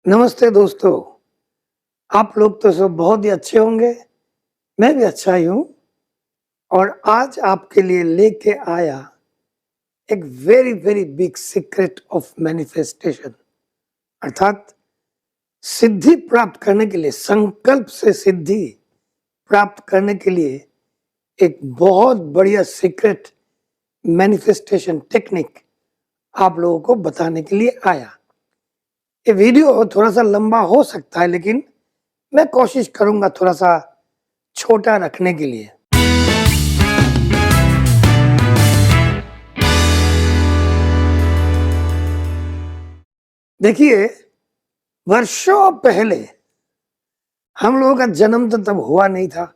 नमस्ते दोस्तों, आप लोग तो सब बहुत ही अच्छे होंगे, मैं भी अच्छा ही हूँ और आज आपके लिए लेके आया एक very very big secret of manifestation अर्थात सिद्धि प्राप्त करने के लिए, संकल्प से सिद्धि प्राप्त करने के लिए एक बहुत बढ़िया सीक्रेट मैनिफेस्टेशन टेक्निक आप लोगों को बताने के लिए आया। ये वीडियो थोड़ा सा लंबा हो सकता है, लेकिन मैं कोशिश करूंगा थोड़ा सा छोटा रखने के लिए। देखिए, वर्षों पहले हम लोगों का जन्म तो तब हुआ नहीं था।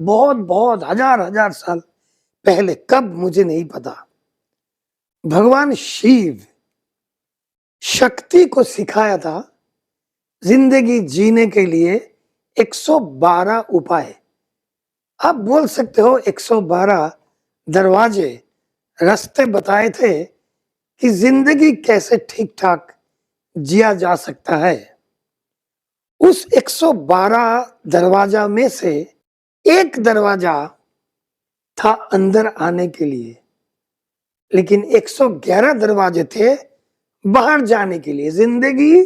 बहुत बहुत हजार हजार साल पहले, कब मुझे नहीं पता, भगवान शिव शक्ति को सिखाया था जिंदगी जीने के लिए 112 उपाय। आप बोल सकते हो 112 दरवाजे, रास्ते बताए थे कि जिंदगी कैसे ठीक ठाक जिया जा सकता है। उस 112 दरवाजा में से एक दरवाजा था अंदर आने के लिए, लेकिन 111 दरवाजे थे बाहर जाने के लिए। जिंदगी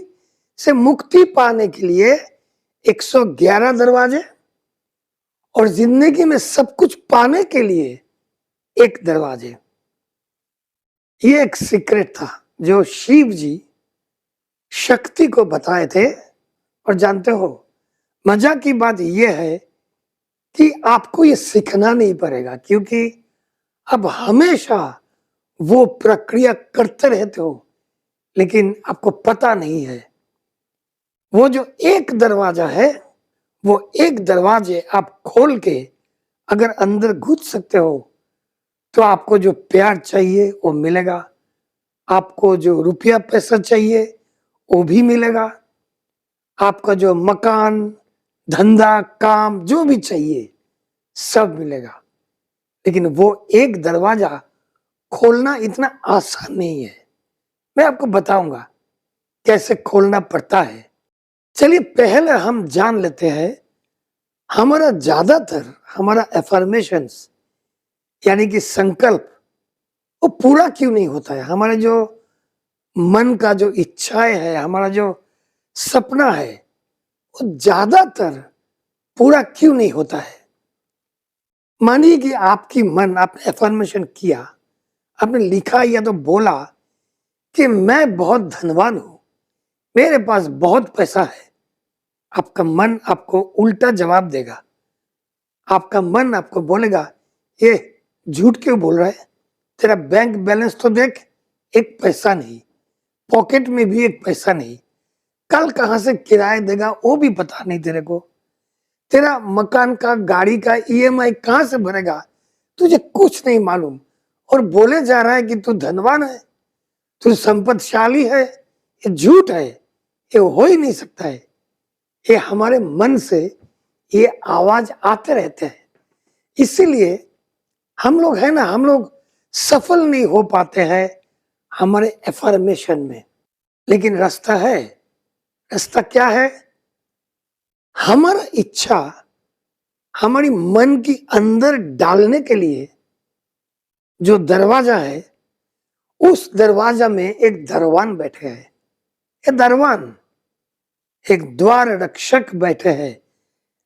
से मुक्ति पाने के लिए 111 दरवाजे और जिंदगी में सब कुछ पाने के लिए एक दरवाजे। ये एक सीक्रेट था जो शिव जी शक्ति को बताए थे। और जानते हो, मजा की बात यह है कि आपको ये सीखना नहीं पड़ेगा, क्योंकि अब हमेशा वो प्रक्रिया करते रहते हो, लेकिन आपको पता नहीं है। वो जो एक दरवाजा है, वो एक दरवाजे आप खोल के अगर अंदर घुस सकते हो तो आपको जो प्यार चाहिए वो मिलेगा, आपको जो रुपया पैसा चाहिए वो भी मिलेगा, आपका जो मकान धंधा काम जो भी चाहिए सब मिलेगा। लेकिन वो एक दरवाजा खोलना इतना आसान नहीं है। मैं आपको बताऊंगा कैसे खोलना पड़ता है। चलिए पहले हम जान लेते हैं हमारा एफर्मेशंस यानी कि संकल्प वो पूरा क्यों नहीं होता है। हमारे जो मन का जो इच्छाएं है, हमारा जो सपना है, वो ज्यादातर पूरा क्यों नहीं होता है। मानिए कि आपने एफर्मेशन किया, आपने लिखा या तो बोला कि मैं बहुत धनवान हूं, मेरे पास बहुत पैसा है। आपका मन आपको उल्टा जवाब देगा। आपका मन आपको बोलेगा, ये झूठ क्यों बोल रहा है, तेरा बैंक बैलेंस तो देख, एक पैसा नहीं, पॉकेट में भी एक पैसा नहीं, कल कहां से किराया देगा वो भी पता नहीं तेरे को, तेरा मकान का गाड़ी का ईएमआई कहां से भरेगा, तुझे कुछ नहीं मालूम। और बोले जा रहा है कि तू धनवान है, तू संपत्तिशाली है। ये झूठ है, ये हो ही नहीं सकता है। ये हमारे मन से ये आवाज आते रहते हैं। इसीलिए हम लोग सफल नहीं हो पाते हैं हमारे एफर्मेशन में। लेकिन रास्ता है। रास्ता क्या है? हमारा इच्छा हमारी मन की अंदर डालने के लिए जो दरवाजा है, उस दरवाजा में एक दरवान बैठे हैं। ये दरवान एक द्वार रक्षक बैठे हैं,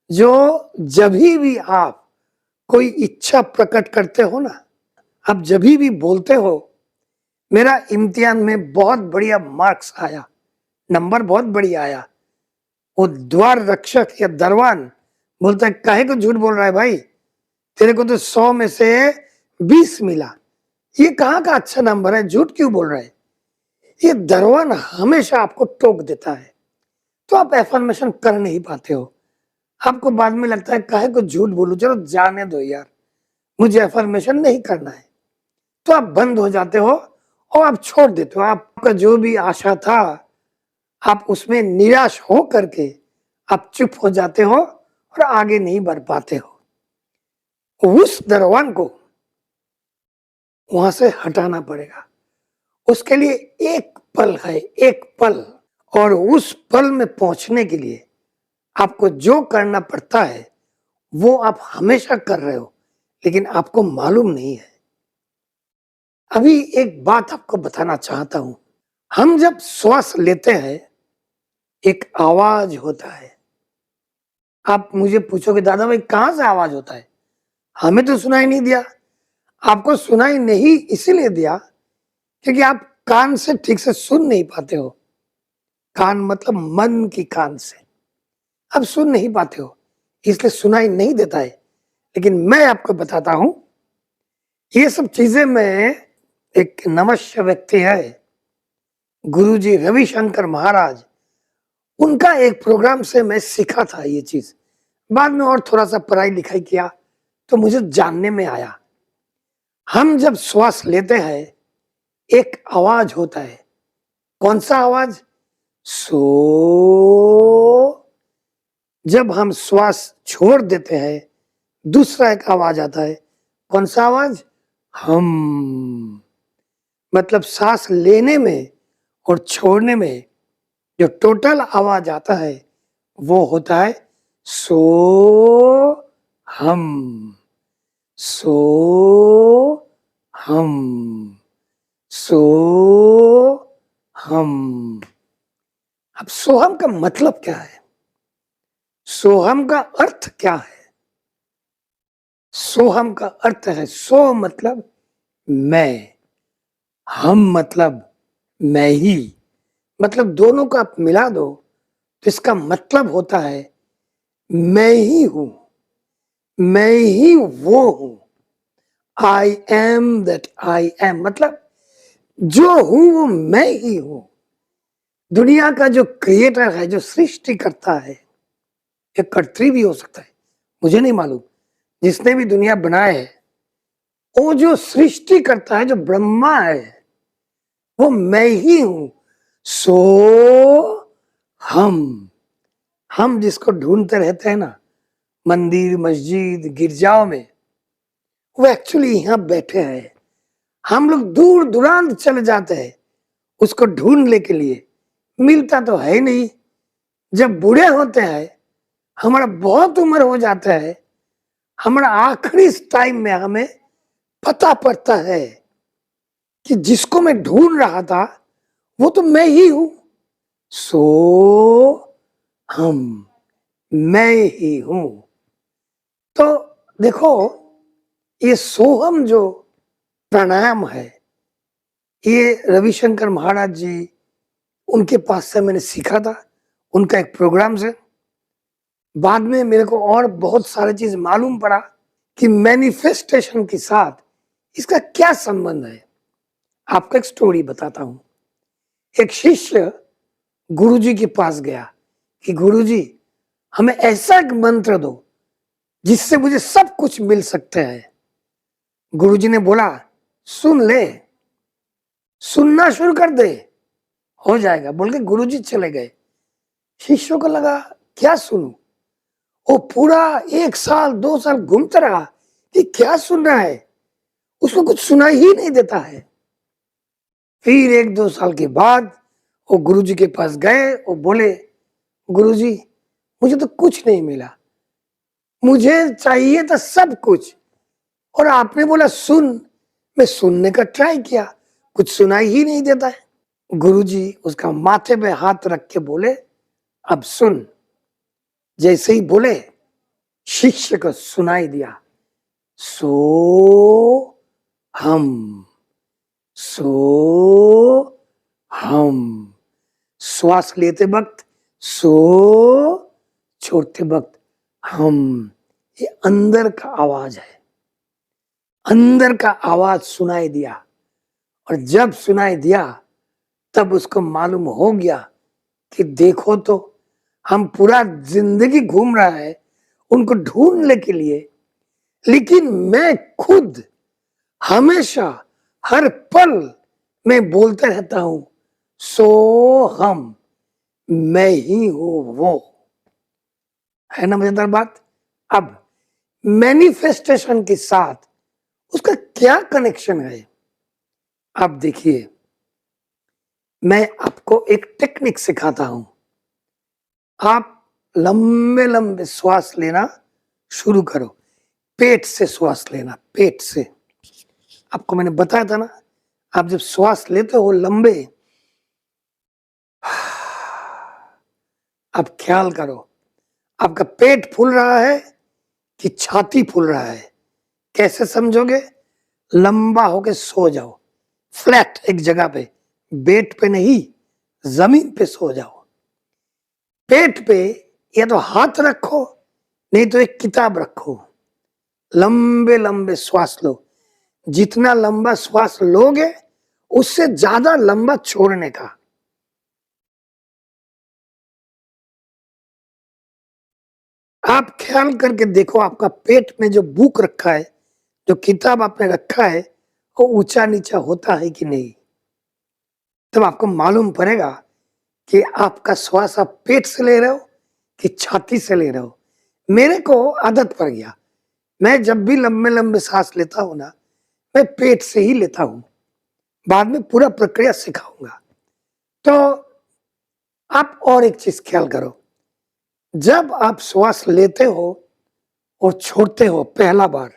जो जब भी आप कोई इच्छा प्रकट करते हो ना, आप जब भी बोलते हो मेरा इम्तिहान में बहुत बढ़िया मार्क्स आया, नंबर बहुत बढ़िया आया, वो द्वार रक्षक या दरवान बोलता है काहे को झूठ बोल रहा है भाई, तेरे को तो 100 में से 20 मिला, ये कहाँ का अच्छा नंबर है, झूठ क्यों बोल रहा है। ये दरवान हमेशा आपको टोक देता है, तो आप एफर्मेशन कर नहीं पाते हो। आपको बाद में लगता है काहे को झूठ बोलूं, चलो जाने दो यार, मुझे एफर्मेशन नहीं करना है। तो आप बंद हो जाते हो और आप छोड़ देते हो। आपका जो भी आशा था, आप उसमें निराश हो करके आप चुप हो जाते हो और आगे नहीं बढ़ पाते हो। उस दरवान को वहां से हटाना पड़ेगा। उसके लिए एक पल है, एक पल। और उस पल में पहुंचने के लिए आपको जो करना पड़ता है वो आप हमेशा कर रहे हो, लेकिन आपको मालूम नहीं है। अभी एक बात आपको बताना चाहता हूं। हम जब श्वास लेते हैं, एक आवाज होता है। आप मुझे पूछोगे दादा भाई कहां से आवाज होता है? हमें तो सुनाई नहीं दिया। आपको सुनाई नहीं इसीलिए दिया क्योंकि आप कान से ठीक से सुन नहीं पाते हो। कान मतलब मन की कान से आप सुन नहीं पाते हो, इसलिए सुनाई नहीं देता है। लेकिन मैं आपको बताता हूं, ये सब चीजें मैं, एक नमस्य व्यक्ति है गुरुजी रविशंकर महाराज, उनका एक प्रोग्राम से मैं सीखा था ये चीज। बाद में और थोड़ा सा पढ़ाई लिखाई किया तो मुझे जानने में आया। हम जब श्वास लेते हैं, एक आवाज होता है। कौन सा आवाज? सो। जब हम श्वास छोड़ देते हैं, दूसरा एक आवाज आता है। कौन सा आवाज? हम। मतलब सांस लेने में और छोड़ने में जो टोटल आवाज आता है वो होता है सो हम। सो हम। सो हम। अब सोहम का मतलब क्या है? सोहम का अर्थ क्या है? सोहम का अर्थ है, सो मतलब मैं, हम मतलब मैं ही। मतलब दोनों को आप मिला दो तो इसका मतलब होता है मैं ही हूं, मैं ही वो हूं। I am that I am, मतलब जो हूं वो मैं ही हूं। दुनिया का जो क्रिएटर है, जो सृष्टि करता है, या कर्त्री भी हो सकता है, मुझे नहीं मालूम, जिसने भी दुनिया बनाया है, वो जो सृष्टि करता है, जो ब्रह्मा है, वो मैं ही हूं। सो हम जिसको ढूंढते रहते हैं ना, मंदिर मस्जिद गिरजाओं में, वो एक्चुअली यहां बैठे हैं। हम लोग दूर दुरांत चले जाते हैं उसको ढूंढने के लिए, मिलता तो है नहीं। जब बूढ़े होते हैं, हमारा बहुत उम्र हो जाता है, हमारा आखिरी टाइम में हमें पता पड़ता है कि जिसको मैं ढूंढ रहा था वो तो मैं ही हूं। सो हम, मैं ही हूं। तो देखो, ये सोहम जो प्राणायाम है, ये रविशंकर महाराज जी, उनके पास से मैंने सीखा था, उनका एक प्रोग्राम से। बाद में मेरे को और बहुत सारे चीज मालूम पड़ा कि मैनिफेस्टेशन के साथ इसका क्या संबंध है। आपको एक स्टोरी बताता हूं। एक शिष्य गुरुजी के पास गया कि गुरुजी हमें ऐसा एक मंत्र दो जिससे मुझे सब कुछ मिल सकते हैं। गुरुजी ने बोला सुन ले, सुनना शुरू कर दे, हो जाएगा, बोल के गुरुजी चले गए। शिष्यों को लगा क्या सुनूं, वो पूरा 1 साल 2 साल घूमता रहा कि क्या सुन रहा है, उसको कुछ सुनाई ही नहीं देता है। फिर 1-2 साल के बाद वो गुरुजी के पास गए, वो बोले गुरुजी मुझे तो कुछ नहीं मिला, मुझे चाहिए था सब कुछ, और आपने बोला सुन, मैं सुनने का ट्राई किया, कुछ सुनाई ही नहीं देता है। गुरुजी उसका माथे पे हाथ रख के बोले अब सुन। जैसे ही बोले, शिष्य को सुनाई दिया सो हम। सो हम। श्वास लेते वक्त सो, छोड़ते वक्त हम। ये अंदर का आवाज है, अंदर का आवाज सुनाई दिया। और जब सुनाई दिया तब उसको मालूम हो गया कि देखो तो, हम पूरा जिंदगी घूम रहा है उनको ढूंढने के लिए, लेकिन मैं खुद हमेशा हर पल में बोलते रहता हूं सो हम, मैं ही हूं वो। है ना मजेदार बात? अब मैनिफेस्टेशन के साथ उसका क्या कनेक्शन है? आप देखिए, मैं आप आपको एक टेक्निक सिखाता हूं। आप लंबे लंबे श्वास लेना शुरू करो। पेट से श्वास लेना, पेट से। आपको मैंने बताया था ना, आप जब श्वास लेते हो लंबे, अब ख्याल करो आपका पेट फूल रहा है कि छाती फूल रहा है। कैसे समझोगे? लंबा होके सो जाओ, फ्लैट एक जगह पे, बेड पे नहीं, जमीन पे सो जाओ। पेट पे या तो हाथ रखो, नहीं तो एक किताब रखो। लंबे लंबे श्वास लो। जितना लंबा श्वास लोगे उससे ज्यादा लंबा छोड़ने का। आप ख्याल करके देखो, आपका पेट में जो बुक रखा है, जो किताब आपने रखा है, वो ऊंचा नीचा होता है कि नहीं? तब आपको मालूम पड़ेगा कि आपका श्वास आप पेट से ले रहे हो कि छाती से ले रहे हो। मेरे को आदत पड़ गया, मैं जब भी लंबे लंबे सांस लेता हूं ना, मैं पेट से ही लेता हूं। बाद में पूरा प्रक्रिया सिखाऊंगा। तो आप और एक चीज ख्याल करो, जब आप श्वास लेते हो और छोड़ते हो पहला बार,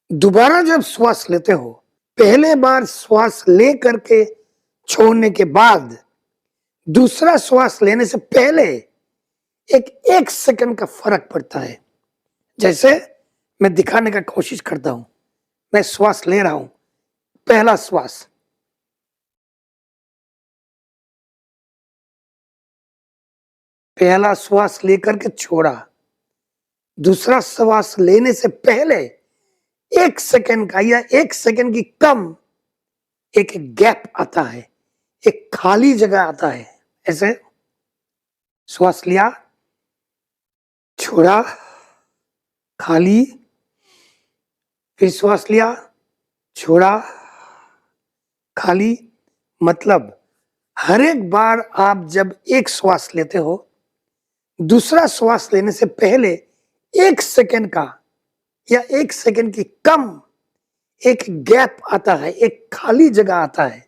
दोबारा जब श्वास लेते हो, पहले बार श्वास ले करके छोड़ने के बाद दूसरा श्वास लेने से पहले एक सेकंड का फर्क पड़ता है। जैसे मैं दिखाने का कोशिश करता हूं, मैं श्वास ले रहा हूं, पहला श्वास, पहला श्वास लेकर के छोड़ा, दूसरा श्वास लेने से पहले एक सेकंड का या एक सेकंड की कम एक गैप आता है, एक खाली जगह आता है। ऐसे श्वास लिया, छोड़ा, खाली, फिर श्वास लिया, छोड़ा, खाली। मतलब हर एक बार आप जब एक श्वास लेते हो, दूसरा श्वास लेने से पहले एक सेकंड का या एक सेकंड की कम एक गैप आता है, एक खाली जगह आता है।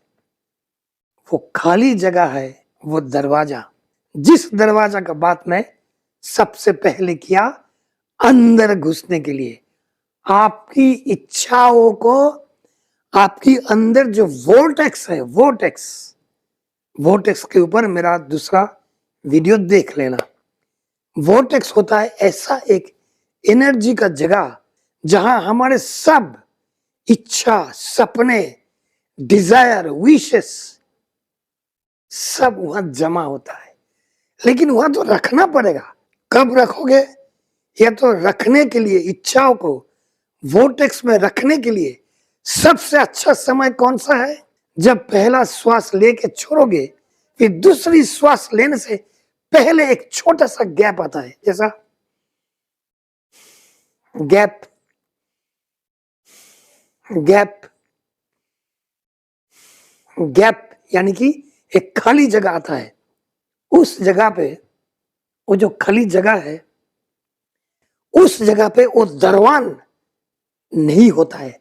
वो खाली जगह है वो दरवाजा, जिस दरवाजा का बात मैं सबसे पहले किया, अंदर घुसने के लिए। आपकी इच्छाओं को, आपकी अंदर जो वोर्टेक्स है, वोर्टेक्स के ऊपर मेरा दूसरा वीडियो देख लेना। वोर्टेक्स होता है ऐसा एक एनर्जी का जगह जहां हमारे सब इच्छा, सपने, डिजायर, विशेस सब वहां जमा होता है। लेकिन वहां तो रखना पड़ेगा। कब रखोगे? या तो रखने के लिए, इच्छाओं को वोर्टेक्स में रखने के लिए सबसे अच्छा समय कौन सा है? जब पहला श्वास लेके छोड़ोगे, फिर दूसरी श्वास लेने से पहले एक छोटा सा गैप आता है। जैसा गैप, गैप, गैप, यानी कि एक खाली जगह आता है। उस जगह पे, वो जो खाली जगह है, उस जगह पे वो दरवान नहीं होता है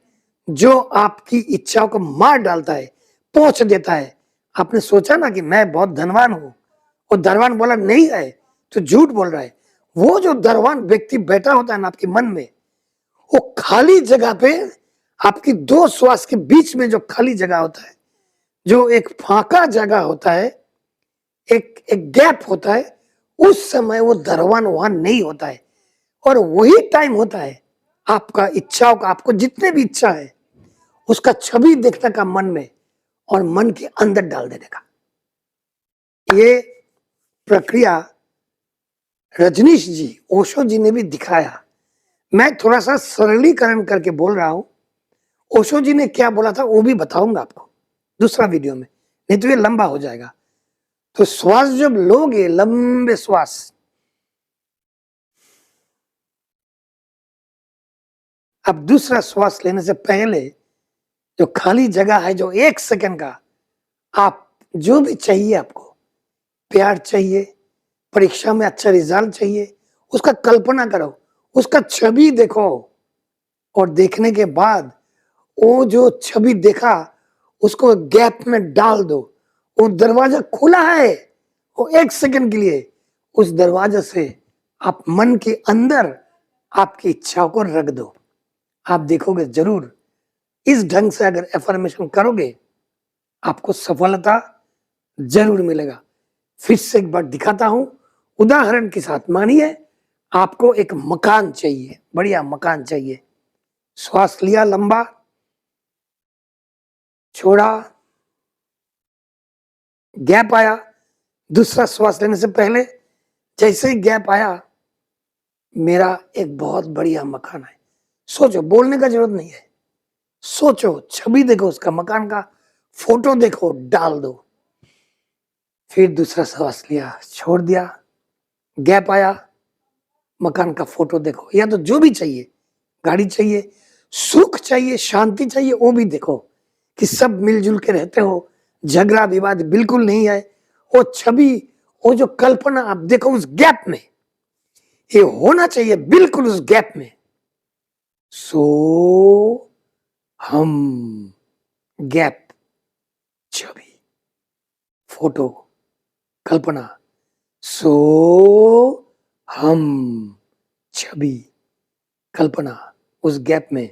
जो आपकी इच्छाओं को मार डालता है, पहुंच देता है। आपने सोचा ना कि मैं बहुत धनवान हूं, वो दरवान बोला नहीं है तो झूठ बोल रहा है। वो जो दरवान व्यक्ति बैठा होता है ना आपके मन में, वो खाली जगह पे, आपकी दो श्वास के बीच में जो खाली जगह होता है, जो एक फांका जगह होता है, एक गैप होता है, उस समय वो दरवान वहां नहीं होता है। और वही टाइम होता है आपका इच्छाओं का, आपको जितने भी इच्छा है उसका छवि देखने का मन में और मन के अंदर डाल देने का। ये प्रक्रिया रजनीश जी, ओशो जी ने भी दिखाया। मैं थोड़ा सा सरलीकरण करके बोल रहा हूं। ओशो जी ने क्या बोला था वो भी बताऊंगा आपको दूसरा वीडियो में, नहीं तो ये लंबा हो जाएगा। तो श्वास जब लोगे, लंबे श्वास, अब दूसरा श्वास लेने से पहले जो खाली जगह है, जो एक सेकंड का, आप जो भी चाहिए, आपको प्यार चाहिए, परीक्षा में अच्छा रिजल्ट चाहिए, उसका कल्पना करो, उसका छवि देखो, और देखने के बाद वो जो छवि देखा उसको गैप में डाल दो, वो दरवाजा खुला है, वो 1 सेकंड के लिए उस दरवाजे से आप मन के अंदर आपकी इच्छाओं को रख दो। आप देखोगे जरूर, इस ढंग से अगर एफर्मेशन करोगे आपको सफलता जरूर मिलेगा। फिर से एक बार दिखाता हूं उदाहरण के साथ। मानिए आपको एक मकान चाहिए, बढ़िया मकान चाहिए। श्वास लिया लंबा, छोड़ा, गैप आया, दूसरा श्वास लेने से पहले जैसे ही गैप आया, मेरा एक बहुत बढ़िया मकान है। सोचो, बोलने का जरूरत नहीं है, सोचो, छवि देखो, उसका मकान का फोटो देखो, डाल दो। फिर दूसरा श्वास लिया, छोड़ दिया, गैप आया, मकान का फोटो देखो, या तो जो भी चाहिए, गाड़ी चाहिए, सुख चाहिए, शांति चाहिए, वो भी देखो कि सब मिलजुल के रहते हो, झगड़ा विवाद बिल्कुल नहीं है। वो छवि, वो जो कल्पना आप देखो उस गैप में, ये होना चाहिए बिल्कुल उस गैप में। सो हम, गैप, छवि, फोटो, कल्पना, सो हम, छवि, कल्पना, उस गैप में,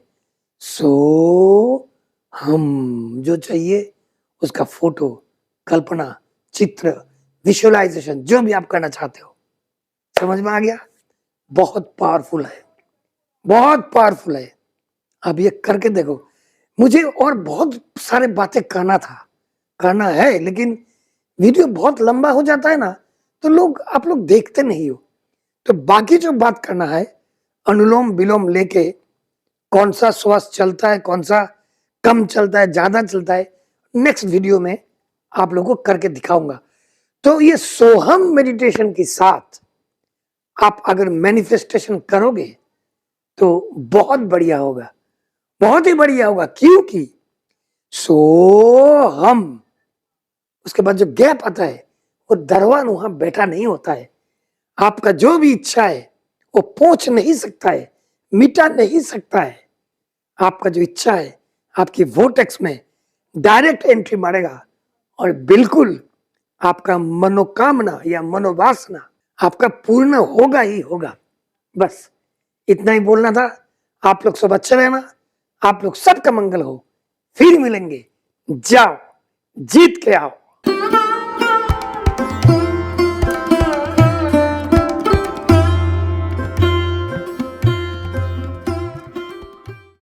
सो हम, जो चाहिए उसका फोटो, कल्पना, चित्र, विजुअलाइजेशन, जो भी आप करना चाहते हो। समझ में आ गया? बहुत पावरफुल है, बहुत पावरफुल है। अब ये करके देखो। मुझे और बहुत सारे बातें करना था, करना है, लेकिन वीडियो बहुत लंबा हो जाता है ना, तो आप लोग देखते नहीं हो। तो बाकी जो बात करना है, अनुलोम विलोम लेके कौन सा श्वास चलता है, कौन सा कम चलता है, ज्यादा चलता है, नेक्स्ट वीडियो में आप लोगों को करके दिखाऊंगा। तो ये सोहम मेडिटेशन के साथ आप अगर मैनिफेस्टेशन करोगे तो बहुत बढ़िया होगा, बहुत ही बढ़िया होगा। क्योंकि सोहम, उसके बाद जो गैप आता है, वो दरवान वहां बैठा नहीं होता है। आपका जो भी इच्छा है वो पहुंच नहीं सकता है, मिटा नहीं सकता है। आपका जो इच्छा है आपकी वोटेक्स में डायरेक्ट एंट्री मारेगा और बिल्कुल आपका मनोकामना या मनोवासना आपका पूर्ण होगा ही होगा। बस इतना ही बोलना था। आप लोग सब अच्छे रहना, आप लोग सबका मंगल हो। फिर मिलेंगे, जाओ जीत के आओ।